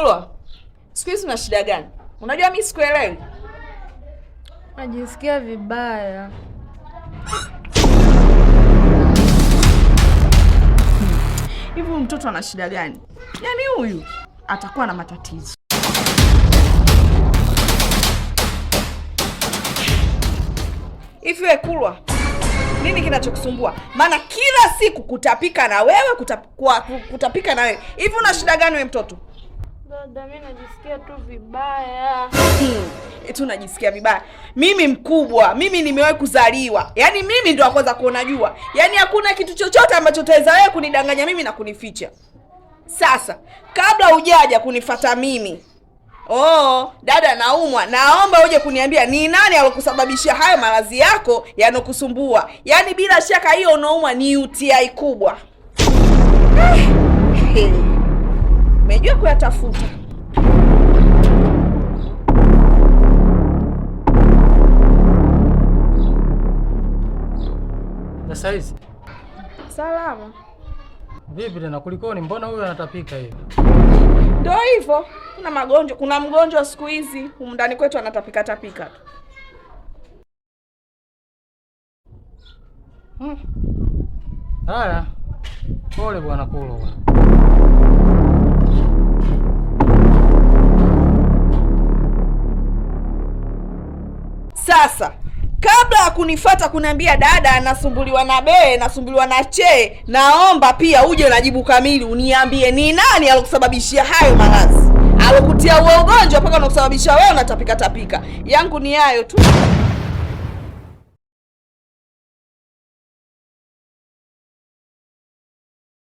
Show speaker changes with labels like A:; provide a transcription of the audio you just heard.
A: Kulwa, siku hizi una shida gani? Unajua mimi sikuelewi.
B: Najisikia vibaya.
A: Hivi mtoto ana shida gani? Yaani huyu atakuwa na matatizo. Hivi wewe Kulwa, nini kinachokusumbua? Maana kila siku kutapika na wewe, kutapika na wewe. Hivi una shida gani wewe mtoto?
B: Dada, mimi najisikia tu vibaya.
A: Eti unajisikia vibaya? Mimi mkubwa, mimi nimewahi kuzaliwa. Yaani mimi ndio kwanza kuona jua. Yaani hakuna kitu chochote ambacho utaweza wewe kunidanganya mimi na kunificha. Sasa, kabla hujaja kunifuata mimi, dada naumwa, naomba uje kuniambia ni nani alokusababishia hayo maradhi yako yanokusumbua. Yaani bila shaka hiyo unaumwa ni UTI kubwa. Umejua kuyatafuta.
C: Sasa hizi.
A: Salama.
C: Vipi tena kulikoni? Mbona huyu anatapika hivi?
A: Ndio hivyo. Kuna mgonjwa siku hizi humu ndani kwetu anatapika tapika tu.
C: Haya. Pole bwana Kulwa bwana.
A: Sasa, kabla ya kunifuata kuniambia dada anasumbuliwa na bee, nasumbuliwa na chee, naomba pia uje na jibu kamili uniambie ni nani alokusababishia hayo maradhi. Alokutia huo ugonjwa mpaka unakusababisha wewe unatapika tapika. Yangu ni hayo tu.